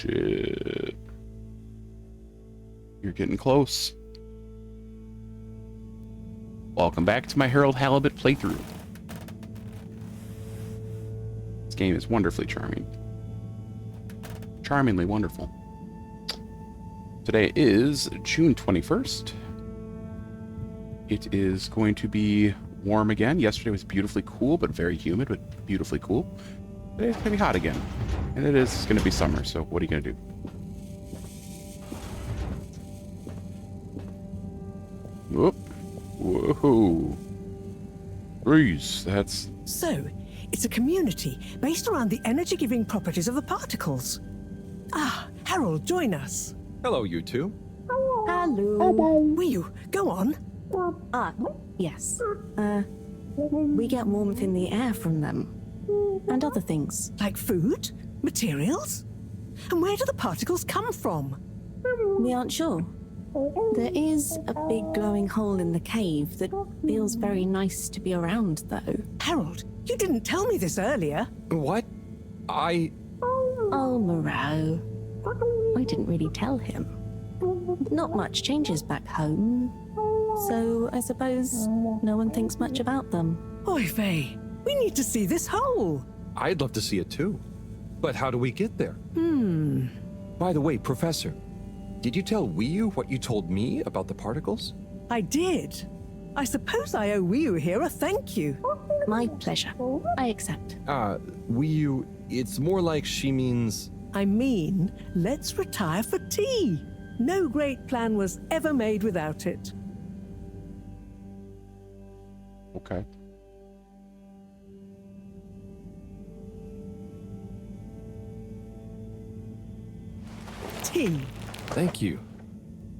shit. You're getting close. Welcome back to my Harold Halibut playthrough. This game is wonderfully charming. Charmingly wonderful. Today is June 21st. It is going to be warm again. Yesterday was beautifully cool, but very humid, but beautifully cool. Today it's going to be hot again. And it is going to be summer, so what are you going to do? Whoop. Whoa. Breeze, that's... So, it's a community based around the energy-giving properties of the particles. Ah, Harold, join us. Hello, you two. Hello. Will you? Go on. Yes. We get warmth in the air from them. And other things. Like food? Materials? And where do the particles come from? We aren't sure. There is a big glowing hole in the cave that feels very nice to be around, though. Harold, you didn't tell me this earlier. What? Oh, Moreau. I didn't really tell him. Not much changes back home. So I suppose no one thinks much about them. Oy vey, we need to see this hole. I'd love to see it too. But how do we get there? By the way, Professor, did you tell Wiyu what you told me about the particles? I did. I suppose I owe Wiyu here a thank you. My pleasure. I accept. Wiyu, it's more like she means... I mean, let's retire for tea. No great plan was ever made without it. Okay. Tea. Thank you.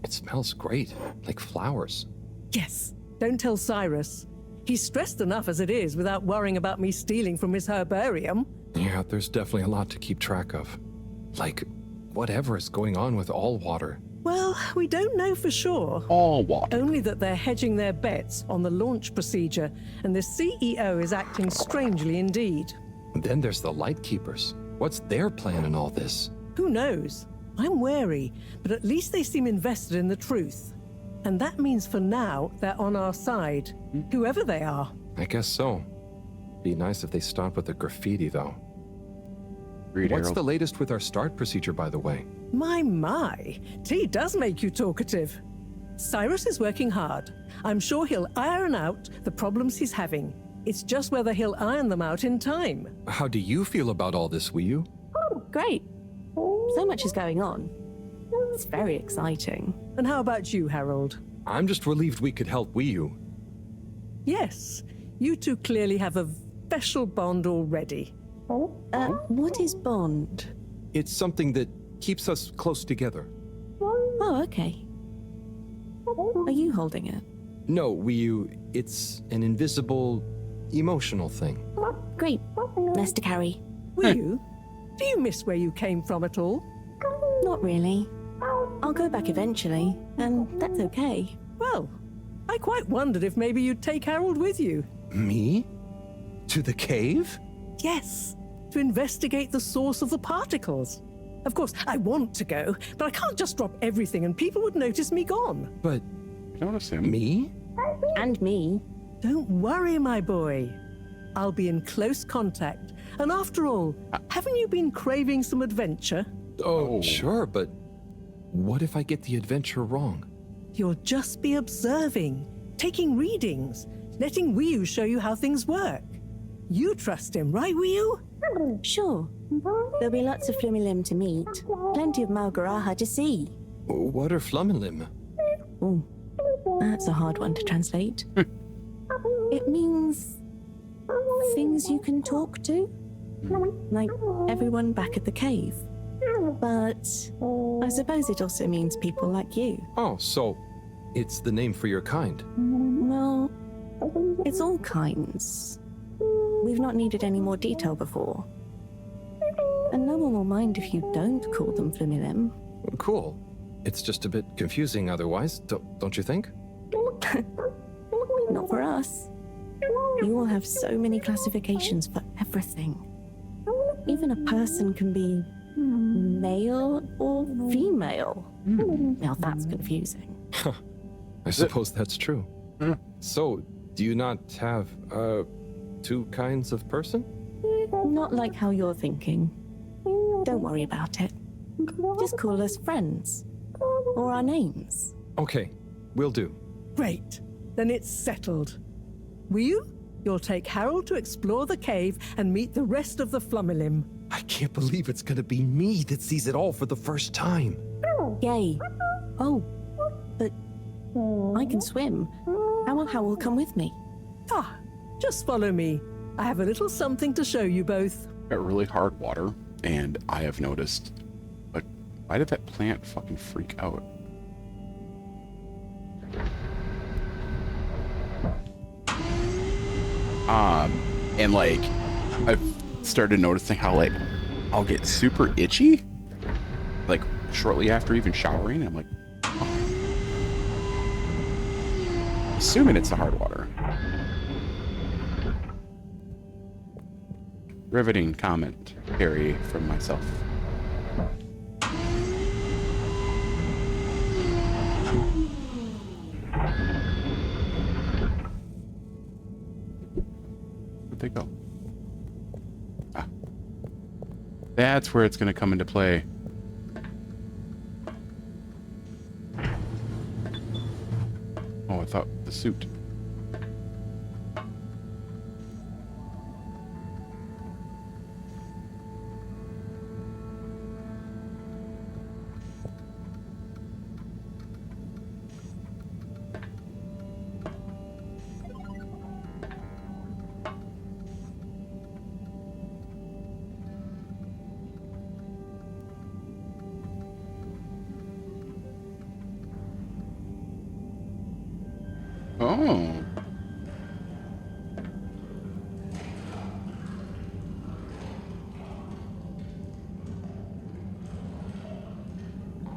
It smells great, like flowers. Yes, don't tell Cyrus. He's stressed enough as it is without worrying about me stealing from his herbarium. Yeah, there's definitely a lot to keep track of. Like, whatever is going on with all water. Well, we don't know for sure. All water. Only that they're hedging their bets on the launch procedure, and the CEO is acting strangely indeed. Then there's the Lightkeepers. What's their plan in all this? Who knows? I'm wary, but at least they seem invested in the truth. And that means for now, they're on our side, whoever they are. I guess so. Be nice if they stopped with the graffiti, though. Read, What's Harold. the latest with our start procedure, by the way? My. Tea does make you talkative. Cyrus is working hard. I'm sure he'll iron out the problems he's having. It's just whether he'll iron them out in time. How do you feel about all this, Wiyu? Great. So much is going on. It's very exciting. And how about you, Harold? I'm just relieved we could help Wiyu. Yes, you two clearly have a special bond already. What is bond? It's something that keeps us close together. Oh, okay. Are you holding it? No, Wiyu, it's an invisible, emotional thing. Great. Less to carry. Will you? Do you miss where you came from at all? Not really. I'll go back eventually, and that's okay. Well, I quite wondered if maybe you'd take Harold with you. Me? To the cave? Yes, to investigate the source of the particles. Of course, I want to go, but I can't just drop everything and people would notice me gone. But Notice him. me? And me. Don't worry, my boy. I'll be in close contact. And after all, haven't you been craving some adventure? Oh, sure, but what if I get the adventure wrong? You'll just be observing, taking readings, letting Wiyu show you how things work. You trust him, right, Wiyu? Sure. There'll be lots of Flumilim to meet. Plenty of Malgaraha to see. What are Flummilim? Oh, that's a hard one to translate. It means things you can talk to. Like everyone back at the cave. But I suppose it also means people like you. Oh, so it's the name for your kind. Well, it's all kinds. We've not needed any more detail before. And no one will mind if you don't call them Flumilim. Cool. It's just a bit confusing otherwise, don't you think? Not for us. You all have so many classifications for everything. Even a person can be male or female? Now that's confusing. I suppose that's true. So, do you not have, two kinds of person? Not like how you're thinking. Don't worry about it. Just call us friends. Or our names. Okay, will do. Great. Then it's settled. Will you'll take Harold to explore the cave and meet the rest of the Flummilim. I can't believe it's gonna be me that sees it all for the first time. Yay. Oh, but I can swim. How will Howell come with me? Ah, just follow me. I have a little something to show you both. Got really hard water, and I have noticed, but why did that plant fucking freak out? And like, I've started noticing how like, I'll get super itchy, like shortly after even showering. I'm like, oh. Assuming it's the hard water. Riveting comment, Harry, from myself. Where'd they go? Ah. That's where it's going to come into play. Oh, I thought the suit. Oh.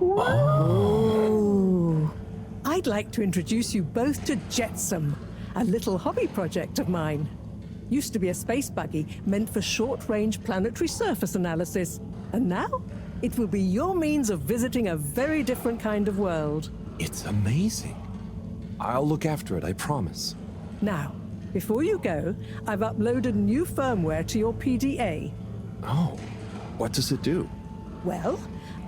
Oh. I'd like to introduce you both to Jetsam, a little hobby project of mine. Used to be a space buggy meant for short-range planetary surface analysis, and now it will be your means of visiting a very different kind of world. It's amazing. I'll look after it, I promise. Now, before you go, I've uploaded new firmware to your PDA. Oh, what does it do? Well,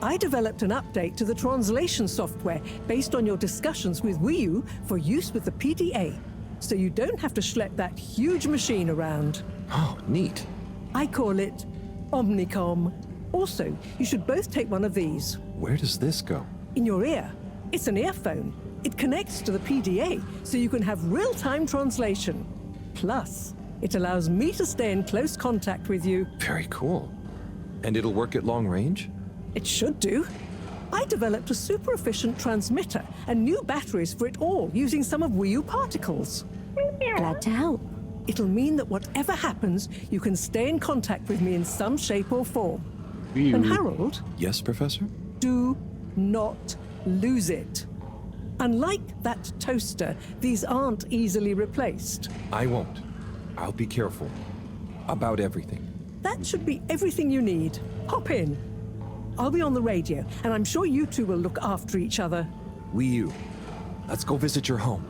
I developed an update to the translation software based on your discussions with Wii U for use with the PDA, so you don't have to schlep that huge machine around. Oh, neat. I call it Omnicom. Also, you should both take one of these. Where does this go? In your ear. It's an earphone. It connects to the PDA, so you can have real-time translation. Plus, it allows me to stay in close contact with you. Very cool. And it'll work at long range? It should do. I developed a super efficient transmitter and new batteries for it all using some of Wii U particles. Glad to help. It'll mean that whatever happens, you can stay in contact with me in some shape or form. And Harold, Yes, Professor? do not lose it. Unlike that toaster, these aren't easily replaced. I won't. I'll be careful. About everything. That should be everything you need. Hop in. I'll be on the radio, and I'm sure you two will look after each other. Wii U, let's go visit your home.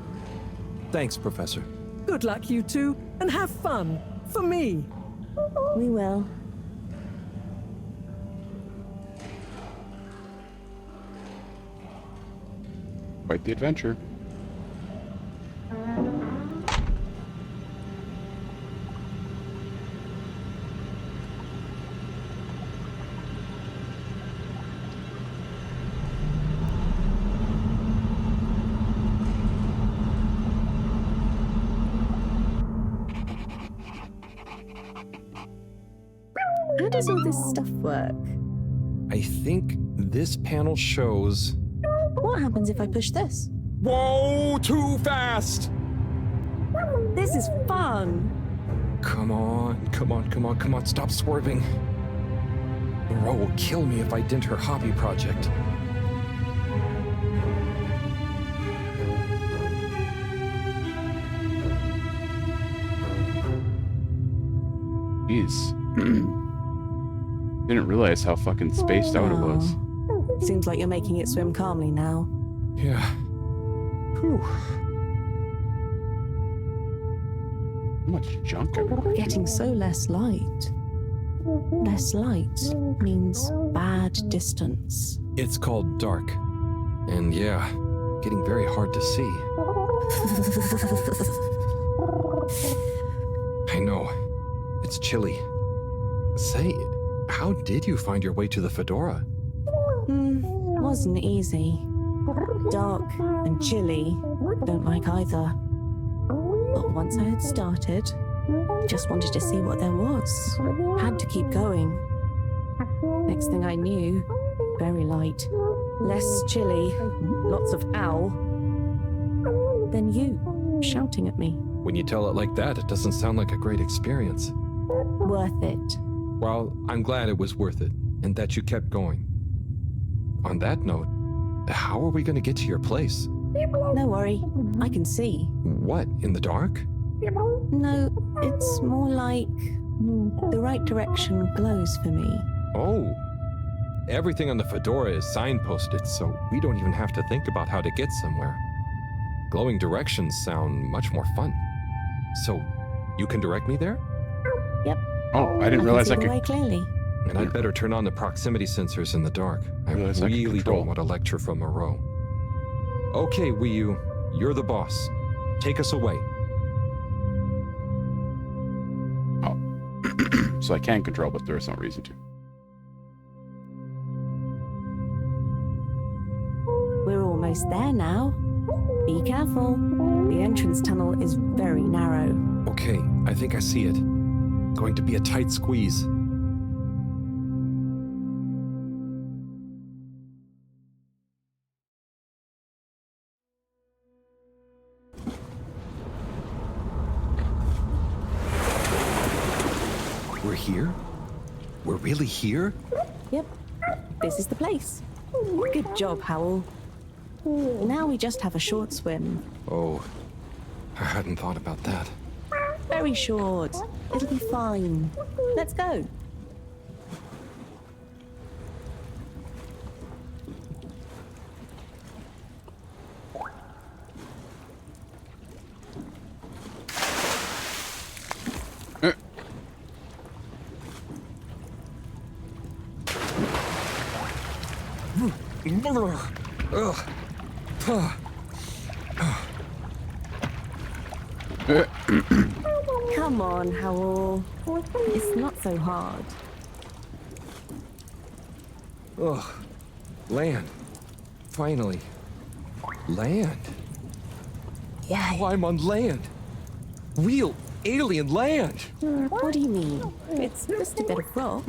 Thanks, Professor. Good luck, you two, and have fun. For me. We will. Quite the adventure. How does all this stuff work? I think this panel shows... What happens if I push this? Whoa, too fast! This is fun. Come on, come on, come on, come on, stop swerving. Ro will kill me if I dent her hobby project. Jeez. Didn't realize how fucking spaced out it was. Seems like you're making it swim calmly now. Yeah. Whew. How much junk everywhere. Getting so less light. Less light means bad distance. It's called dark. And yeah, getting very hard to see. I know. It's chilly. Say, how did you find your way to the fedora? Wasn't easy. Dark and chilly. Don't like either. But once I had started, just wanted to see what there was. Had to keep going. Next thing I knew, very light. Less chilly. Lots of ow. Then you, shouting at me. When you tell it like that, it doesn't sound like a great experience. Worth it. Well, I'm glad it was worth it, and that you kept going. On that note, how are we going to get to your place? No worry, I can see. What, in the dark? No, it's more like the right direction glows for me. Oh. Everything on the fedora is signposted, so we don't even have to think about how to get somewhere. Glowing directions sound much more fun. So, you can direct me there? Yep. Oh, I didn't realize I can see the way could. clearly. And I'd better turn on the proximity sensors in the dark. I Realize I could really control. don't want to lecture from Moreau. Okay, Wii U, you're the boss. Take us away. Oh. So I can control, but there is no reason to. We're almost there now. Be careful. The entrance tunnel is very narrow. Okay, I think I see it. Going to be a tight squeeze. We're here? We're really here? Yep. This is the place. Good job, Howell. Now we just have a short swim. Oh, I hadn't thought about that. Very short. It'll be fine. Let's go. Come on, Howell. It's not so hard. Ugh. Land. Finally. Land. Wow, I'm on land. Real alien land. What do you mean? It's just a bit of rock.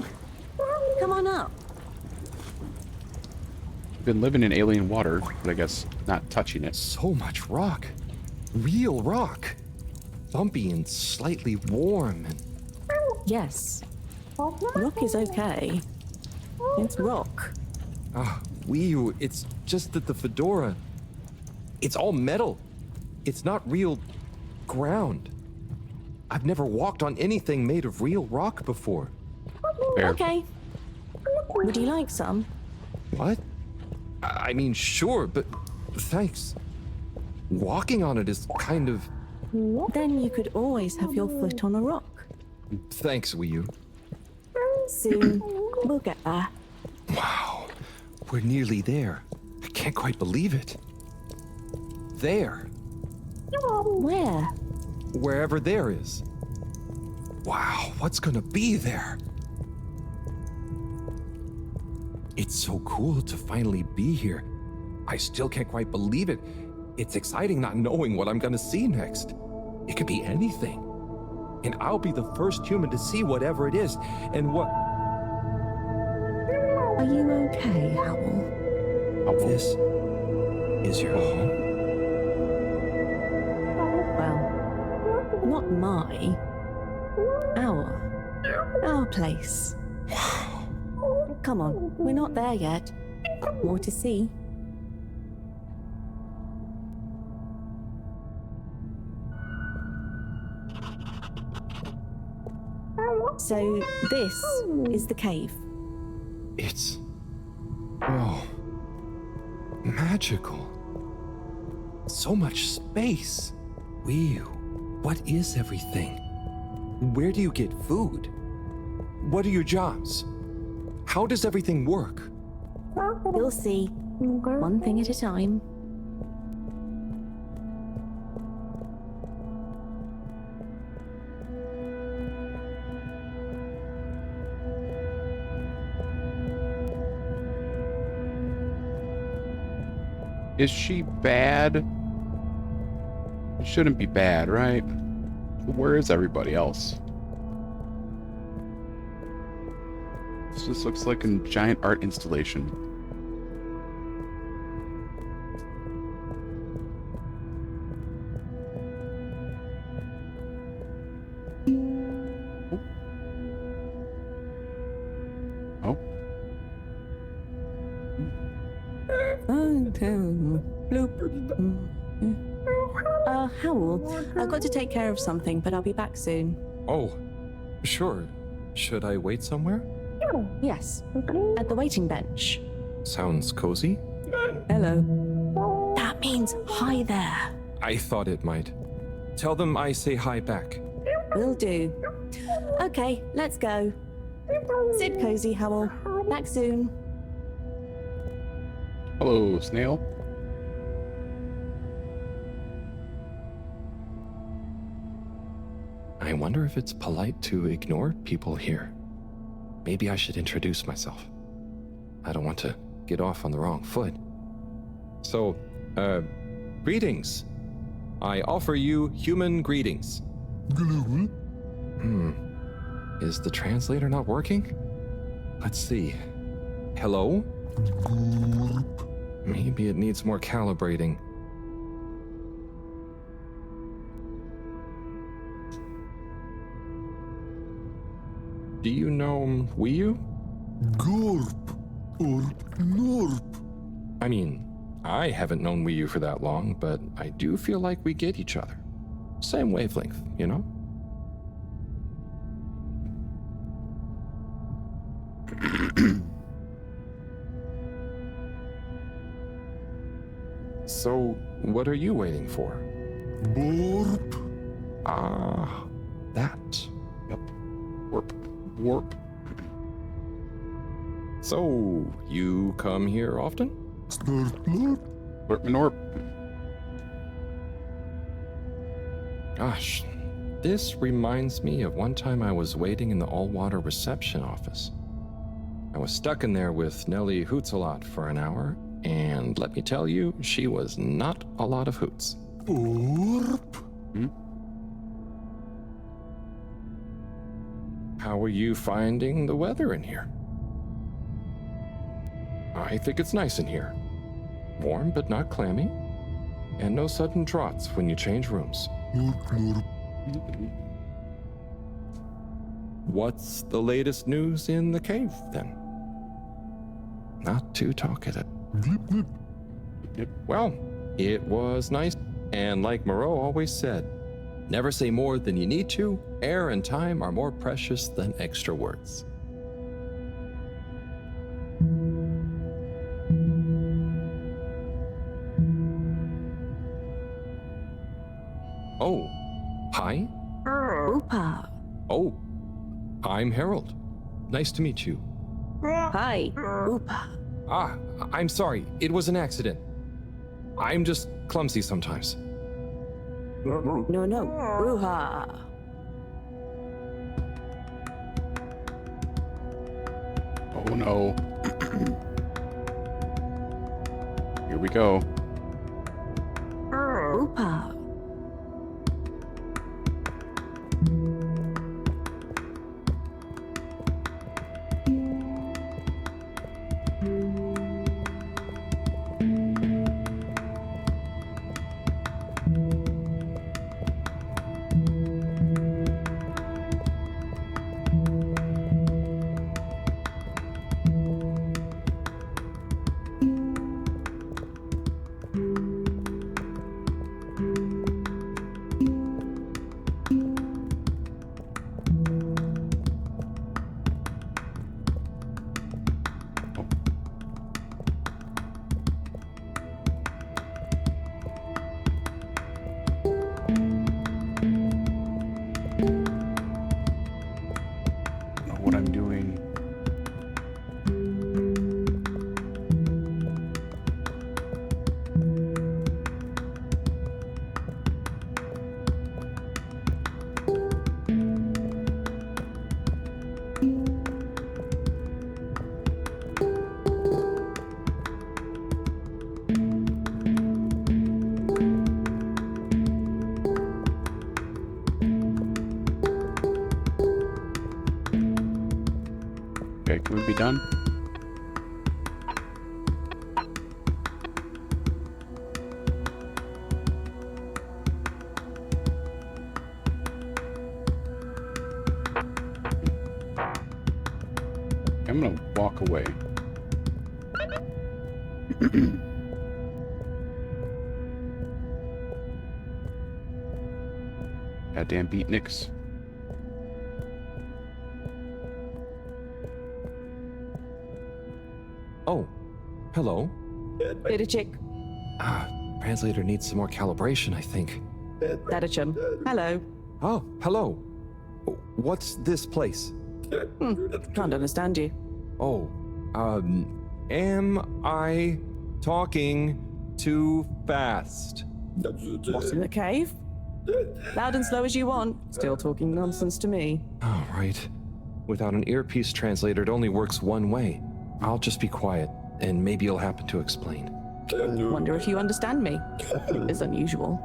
Come on up. Been living in alien water, but I guess not touching it. So much rock. Real rock. Bumpy and slightly warm and... Yes. Rock is okay. It's rock. Wii U, it's just that the fedora... It's all metal. It's not real ground. I've never walked on anything made of real rock before. Fair. Okay. Would you like some? What? I mean, sure, but thanks. Walking on it is kind of... Then you could always have your foot on a rock. Thanks, Wii U. Soon, we'll get there. Wow, we're nearly there. I can't quite believe it. There. Where? Wherever there is. Wow, what's gonna be there? It's so cool to finally be here. I still can't quite believe it. It's exciting not knowing what I'm gonna see next. It could be anything. And I'll be the first human to see whatever it is. And what... Are you okay, Howell? This is your home? Well, not my. Our place. Come on, we're not there yet. More to see. So, this is the cave. It's... oh... magical. So much space. Whew. What is everything? Where do you get food? What are your jobs? How does everything work? You'll see. One thing at a time. Is she bad? It shouldn't be bad, right? Where is everybody else? This just looks like a giant art installation. Oh. Howell, I've got to take care of something, but I'll be back soon. Oh, sure. Should I wait somewhere? Yes, at the waiting bench. Sounds cozy. Hello. That means hi there. I thought it might. Tell them I say hi back. Will do. Okay, let's go. Sit cozy, Howell. Back soon. Hello, snail. I wonder if it's polite to ignore people here. Maybe I should introduce myself. I don't want to get off on the wrong foot. So, greetings. I offer you human greetings. Is the translator not working? Let's see. Hello? Maybe it needs more calibrating. Do you know Wii U? Gorp or Norp. I mean, I haven't known Wii U for that long, but I do feel like we get each other. Same wavelength, you know? So, what are you waiting for? Borp. Ah, that. Yep. Warp. Warp. So, you come here often? Snort Norp. Warp Norp. Gosh, this reminds me of one time I was waiting in the all-water reception office. I was stuck in there with Nellie Hoots-a-lot for an hour, and let me tell you, she was not a lot of hoots. Borp. How are you finding the weather in here? I think it's nice in here. Warm but not clammy, and no sudden draughts when you change rooms. Norp Norp. What's the latest news in the cave, then? Not too talkative. Blip blip. Well, it was nice, and like Moreau always said, never say more than you need to. Air and time are more precious than extra words. Oh, hi. Oopa. Oh, I'm Harold. Nice to meet you. Hi. Oopa. Ah, I'm sorry. It was an accident. I'm just clumsy sometimes. No. Ruha. Oh no. Here we go. Oopa. Okay, can we be done? I'm gonna walk away. Goddamn beatniks. Oh, hello. Bit of chick. Translator needs some more calibration, I think. Dadachum. Hello. Oh, hello. What's this place? Can't understand you. Oh, am I talking too fast? What's in the cave? Loud and slow as you want. Still talking nonsense to me. Oh, right. Without an earpiece translator, it only works one way. I'll just be quiet, and maybe you'll happen to explain. Wonder if you understand me. It's unusual.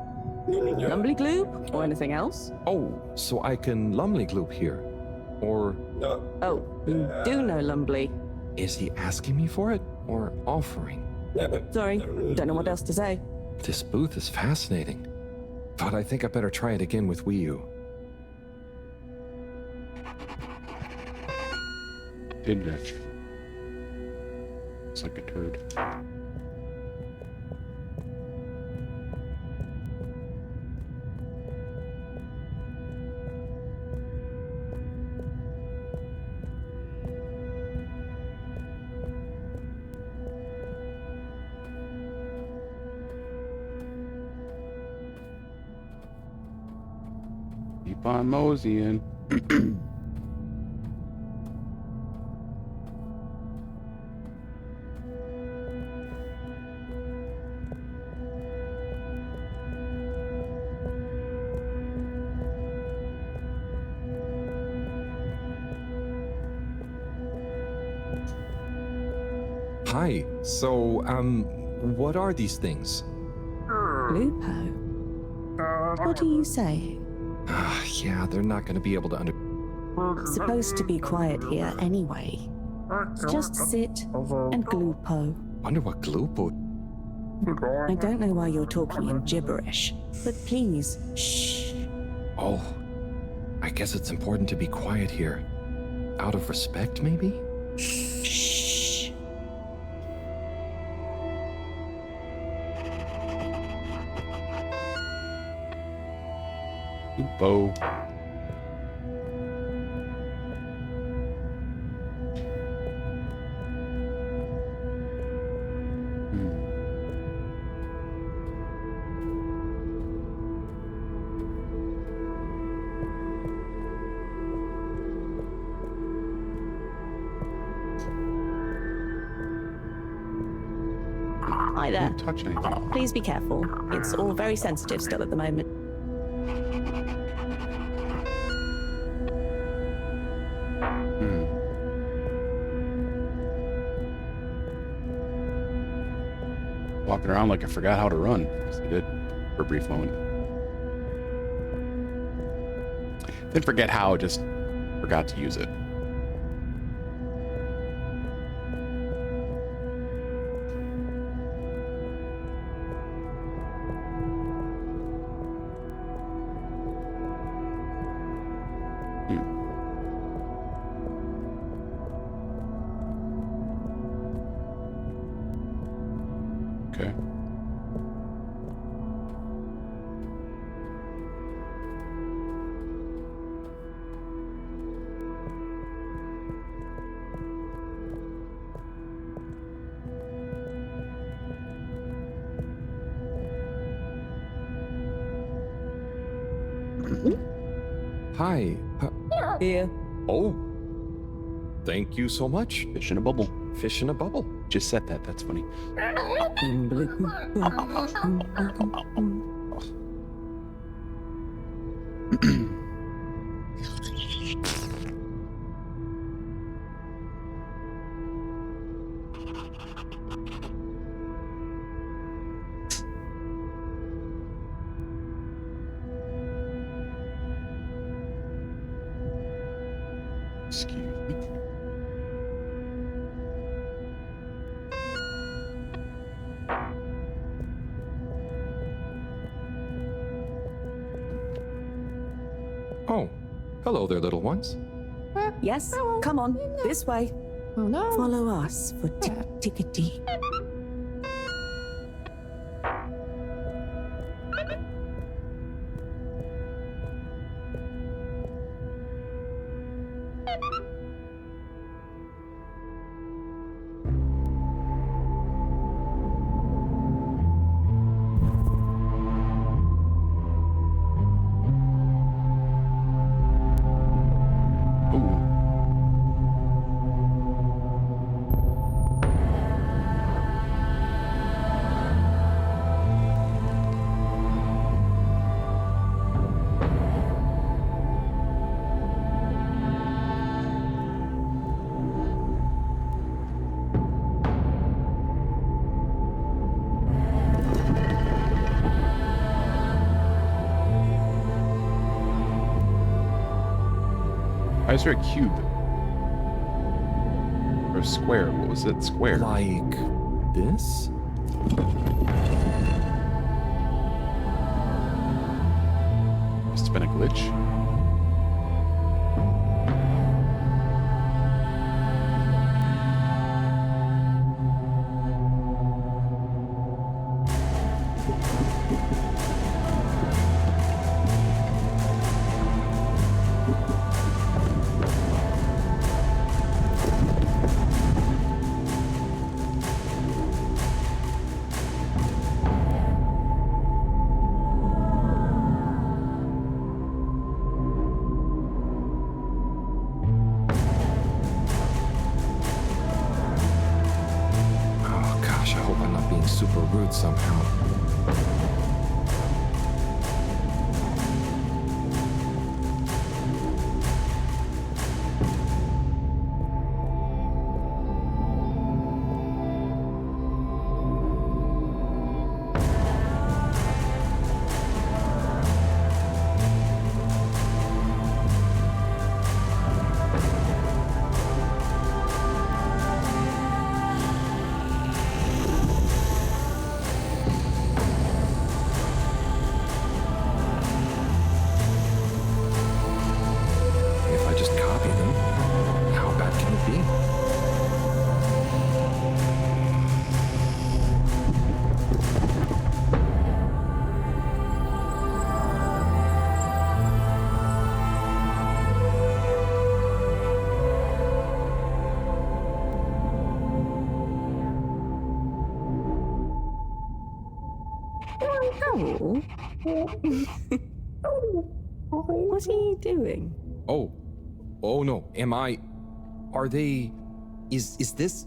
Lumbly gloop? Or anything else? Oh, so I can lumley gloop here. Or Oh, you do know Lumbly. is he asking me for it, or offering? Sorry, don't know what else to say. This booth is fascinating. But I think I better try it again with Wii U. Didn't it? It's like a turd. Keep on moseying. Hi. So, what are these things? Lupo? What are you saying? Yeah, they're not gonna be able to Supposed to be quiet here anyway. Just sit and glupo. wonder what Gloopo. I don't know why you're talking in gibberish, but please, shh. Oh, I guess it's important to be quiet here. Out of respect, maybe? Shh. Bo. Hi there. Don't touch anything. Please be careful. It's all very sensitive still at the moment. Walking around like I forgot how to run. Yes, I did for a brief moment. Didn't forget how, just forgot to use it. Okay. Hi. Here. Oh. Thank you so much. Fish in a bubble. Fish in a bubble. Just said that. That's funny. Excuse me. Hello there, little ones. Yes, come on, this way. Follow us for tickety. Ooh. Why is there a cube? Or a square? What was it? Square. Like this? Must have been a glitch. Oh gosh, I hope I'm not being super rude somehow. If I just copy them, how bad can it be? Oh. What are you doing? Oh. Oh no, am I... Are they... Is this...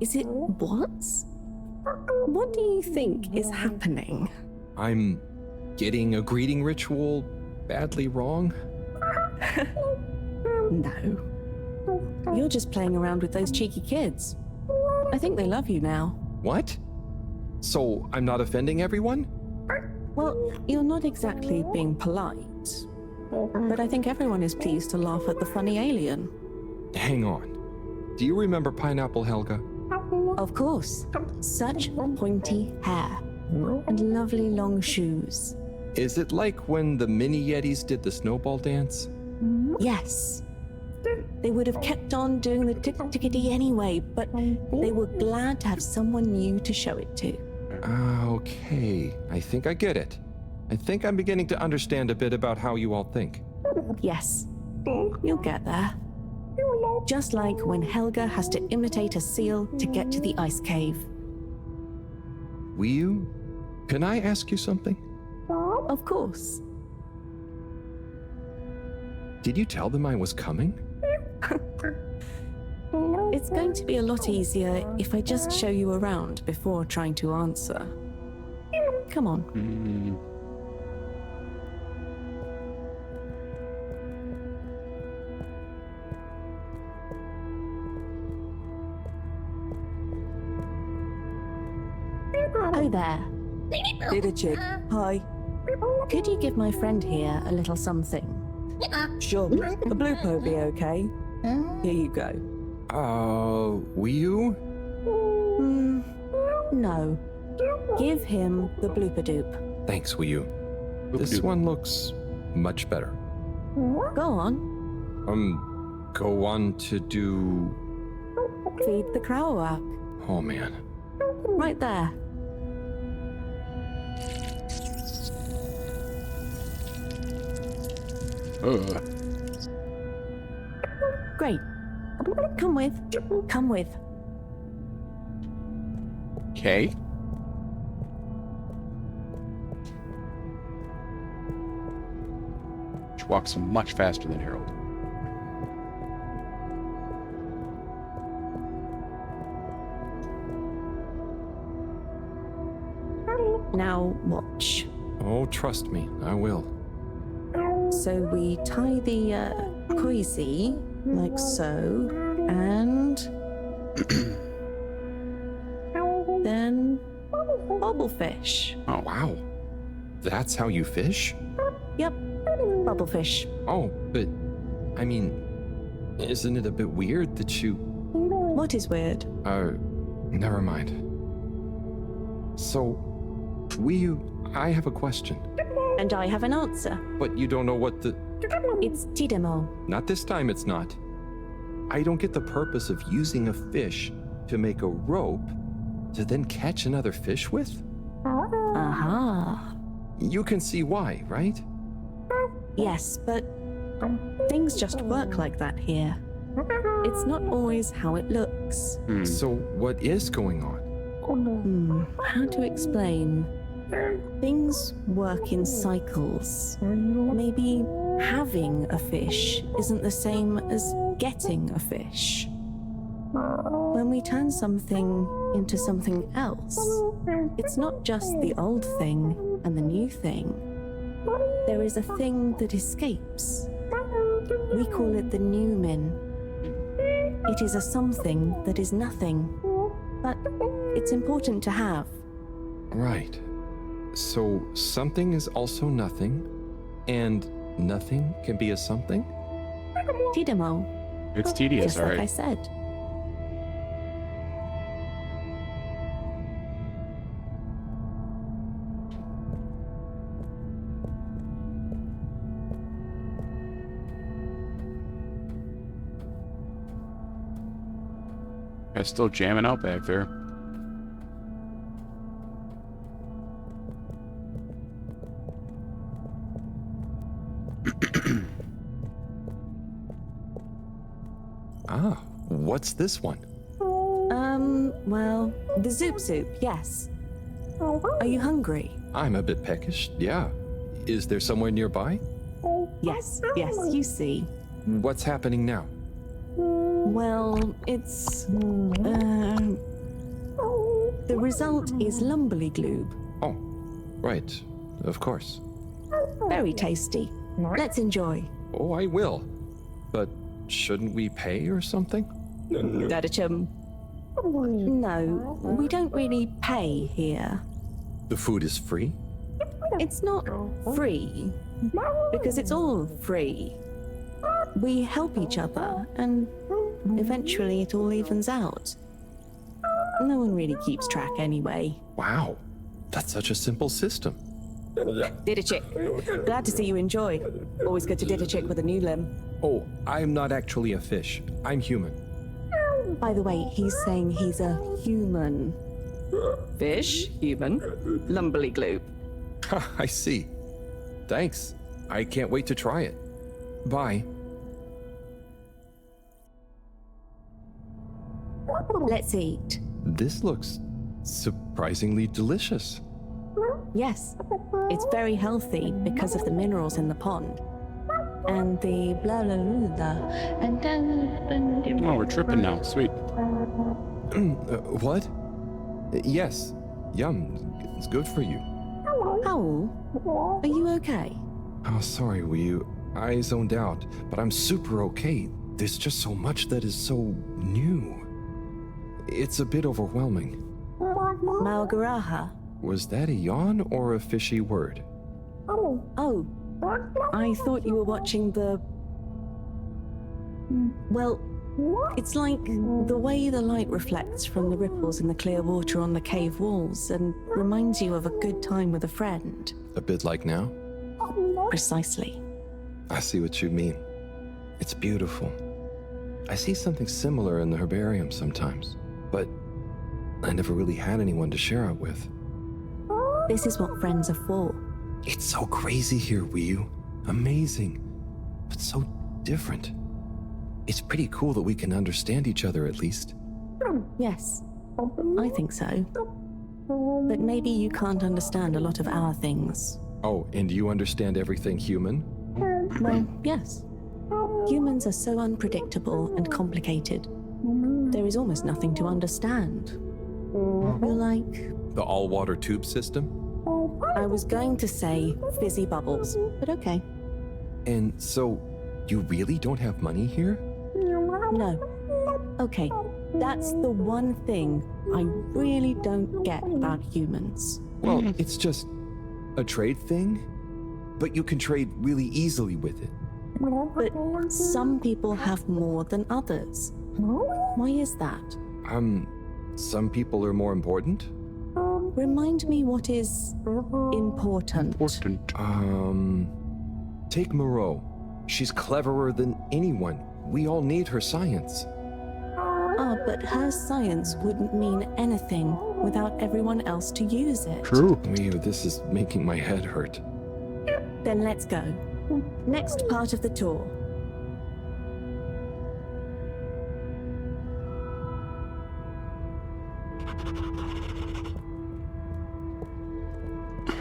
Is it what? What do you think is happening? I'm getting a greeting ritual badly wrong? No. You're just playing around with those cheeky kids. I think they love you now. What? So I'm not offending everyone? Well, you're not exactly being polite. But I think everyone is pleased to laugh at the funny alien. Hang on. Do you remember Pineapple Helga? Of course. Such pointy hair. And lovely long shoes. Is it like when the mini Yetis did the snowball dance? Yes. They would have kept on doing the tickety anyway, but they were glad to have someone new to show it to. Okay. I think I get it. I think I'm beginning to understand a bit about how you all think. Yes. You'll get there. Just like when Helga has to imitate a seal to get to the ice cave. Wii, can I ask you something? Of course. Did you tell them I was coming? It's going to be a lot easier if I just show you around before trying to answer. Come on. Oh there. Did a chick. Hi. Could you give my friend here a little something? Sure. A blooper will be okay. Here you go. Wii? No. Give him the blooper doop. Thanks, Wii. This one looks much better. Go on. Go on to do... Feed the crowak. Oh, man. Right there. Great. Come with. Come with. Okay. She walks much faster than Harold. Now watch. Oh, trust me, I will. So we tie the coisy like so, and then bobblefish. Oh, wow. That's how you fish? Yep, bobblefish. Oh, but, I mean, isn't it a bit weird that you... What is weird? Never mind. So, I have a question. And I have an answer. But you don't know what the... It's tidemo. Not this time, it's not. I don't get the purpose of using a fish to make a rope to then catch another fish with? Aha. You can see why, right? Yes, but things just work like that here. It's not always how it looks. So, what is going on? How to explain? Things work in cycles. Maybe having a fish isn't the same as getting a fish. When we turn something into something else, it's not just the old thing and the new thing. There is a thing that escapes. We call it the Newman. It is a something that is nothing, but it's important to have. Right. So, something is also nothing, and nothing can be a something? Tidemo, It's tedious, just all like I right. said. Guy's still jamming out back there. What's this one? Well, the Zoop Soup, yes. Are you hungry? I'm a bit peckish, yeah. Is there somewhere nearby? Yes, you see. What's happening now? Well, it's... the result is Lumberly Gloob. Oh, right. Of course. Very tasty. Let's enjoy. Oh, I will. But shouldn't we pay or something? Dadachum. No, we don't really pay here. The food is free? It's not free, because it's all free. We help each other, and eventually it all evens out. No one really keeps track anyway. Wow. That's such a simple system. Didachick. Glad to see you enjoy. Always good to Didachick with a new limb. Oh, I'm not actually a fish. I'm human. By the way, he's saying he's a human. Fish, human, Lumberly Gloob. I see. Thanks. I can't wait to try it. Bye. Let's eat. This looks surprisingly delicious. Yes, it's very healthy because of the minerals in the pond. And the blah blah blah blah. And Oh, we're tripping now. Sweet. What? Yes. Yum. It's good for you. Howl, are you okay? Oh, sorry, I zoned out, but I'm super okay. There's just so much that is so new. It's a bit overwhelming. Malgaraha. Was that a yawn or a fishy word? Oh, I thought you were watching the... Well, it's like the way the light reflects from the ripples in the clear water on the cave walls and reminds you of a good time with a friend. A bit like now? Precisely. I see what you mean. It's beautiful. I see something similar in the herbarium sometimes, but I never really had anyone to share it with. This is what friends are for. It's so crazy here, Wii. Amazing, but so different. It's pretty cool that we can understand each other at least. Yes, I think so. But maybe you can't understand a lot of our things. Oh, and you understand everything human? Well, yes. Humans are so unpredictable and complicated. There is almost nothing to understand. You're like... The all-water tube system? I was going to say fizzy bubbles, but okay. And so, you really don't have money here? No. Okay, that's the one thing I really don't get about humans. Well, it's just a trade thing, but you can trade really easily with it. But some people have more than others. Why is that? Some people are more important? Remind me what is important. Take Moreau. She's cleverer than anyone. We all need her science. Ah, but her science wouldn't mean anything without everyone else to use it. True. This is making my head hurt. Then let's go. Next part of the tour.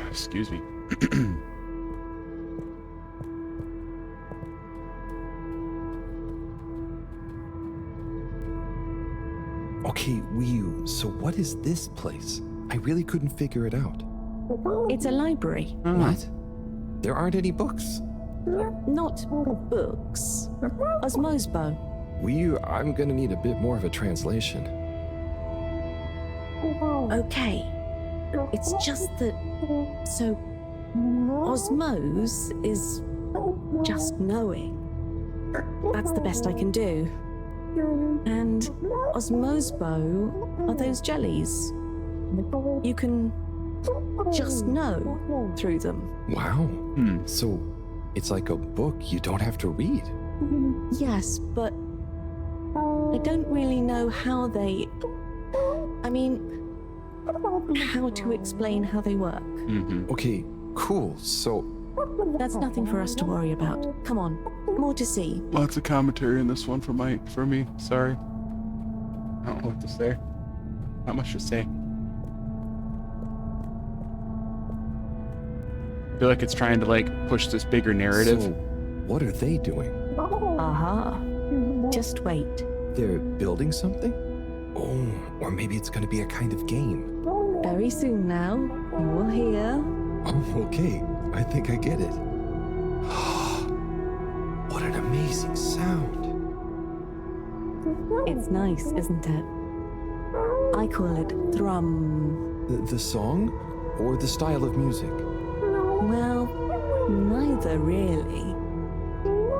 Excuse me. Okay, Wii, so what is this place? I really couldn't figure it out. It's a library. What? There aren't any books. Not books. Osmosbo. Wii, I'm gonna need a bit more of a translation. Okay. It's just that... So... Osmose is... just knowing. That's the best I can do. And Osmosbo are those jellies. You can just know through them. Wow. So, it's like a book you don't have to read. Yes, but I don't really know how they... I mean, how to explain how they work. Okay, cool. So, That's nothing for us to worry about. Come on, more to see. Lots of commentary in this one for me. Sorry. I don't know what to say. Not much to say. I feel like it's trying to push this bigger narrative. So, what are they doing? Aha. Just wait. They're building something? Oh, or maybe it's gonna be a kind of game. Very soon now, you will hear. Oh, okay. I think I get it. What an amazing sound. It's nice, isn't it? I call it thrum. The song? Or the style of music? Well, neither really.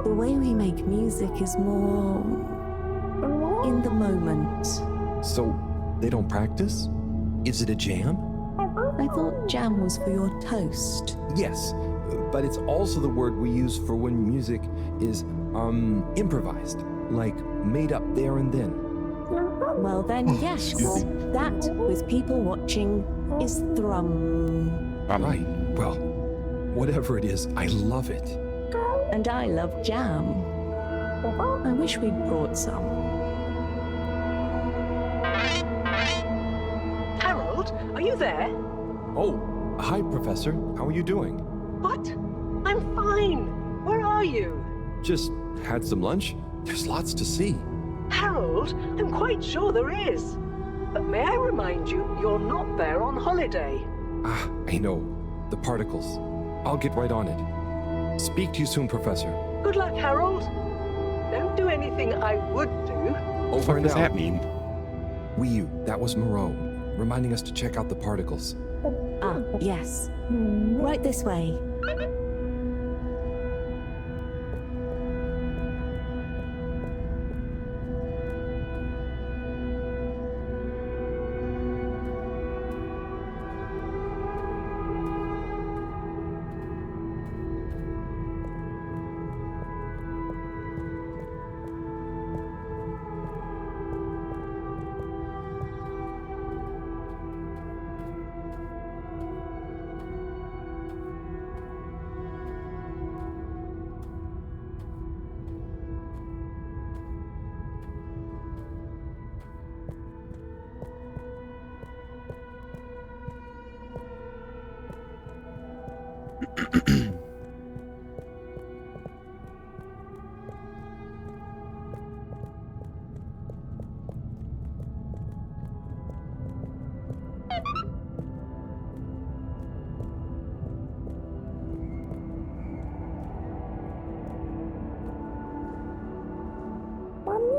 The way we make music is more in the moment. So, they don't practice? Is it a jam? I thought jam was for your toast. Yes, but it's also the word we use for when music is, improvised. Like, made up there and then. Well then, yes. That, with people watching, is thrum. Right, well, whatever it is, I love it. And I love jam. I wish we'd brought some. Harold, are you there? Oh, hi, Professor. How are you doing? What? I'm fine. Where are you? Just had some lunch. There's lots to see. Harold, I'm quite sure there is. But may I remind you, you're not there on holiday. Ah, I know. The particles. I'll get right on it. Speak to you soon, Professor. Good luck, Harold. Don't do anything I would do. What Over the fuck and does out. that mean? Wii, that was Moreau, reminding us to check out the particles. Ah, yes. Right this way.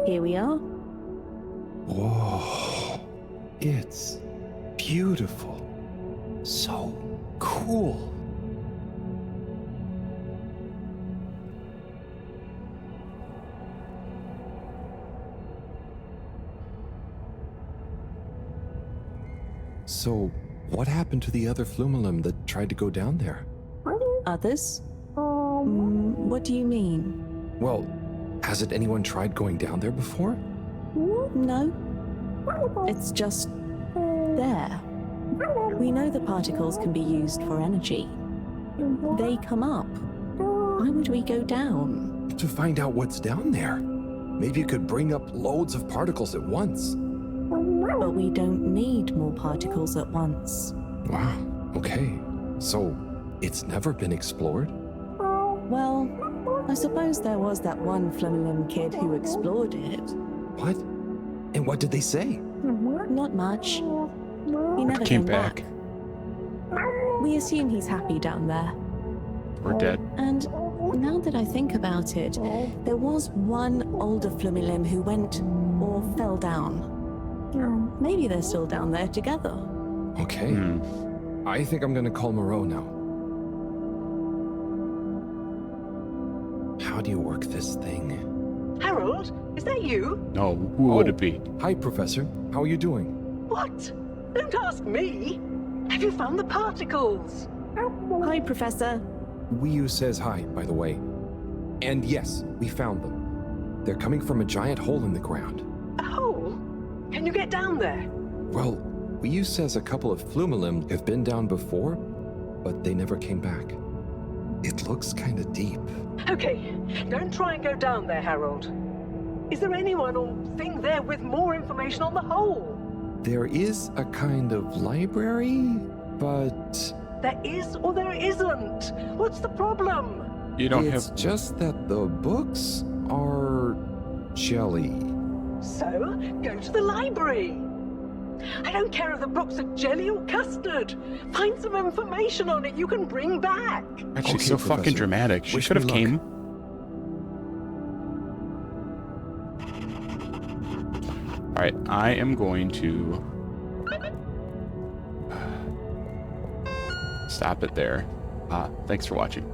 Here we are. Whoa. It's beautiful. So cool. So, what happened to the other Flumilim that tried to go down there? Others? What do you mean? Well, hasn't anyone tried going down there before? No. It's just there. We know the particles can be used for energy. They come up. Why would we go down? To find out what's down there. Maybe you could bring up loads of particles at once. But we don't need more particles at once. Wow, okay. So, it's never been explored? Well, I suppose there was that one Flumilim kid who explored it. What? And what did they say? Not much. He never Came came back. We assume he's happy down there. Or dead. And now that I think about it, there was one older Flumilim who went or fell down. Maybe they're still down there together. Okay. I think I'm gonna call Moreau now. How do you work this thing? Harold, is that you? No, who would it be? Hi, Professor. How are you doing? What? Don't ask me. Have you found the particles? Hi, Professor. Wiyu says hi, by the way. And yes, we found them. They're coming from a giant hole in the ground. A hole? Can you get down there? Well, Wiyu says a couple of Flumilim have been down before, but they never came back. It looks kind of deep. Okay, don't try and go down there, Harold. Is there anyone or thing there with more information on the hole? There is a kind of library, but There is or there isn't. What's the problem? You don't it's have. just that the books are jelly. So, go to the library. I don't care if the books are jelly or custard. Find some information on it you can bring back. Actually, Okay, so fucking Professor. dramatic. She Wish could have me came. All right, I am going to stop it there. Thanks for watching.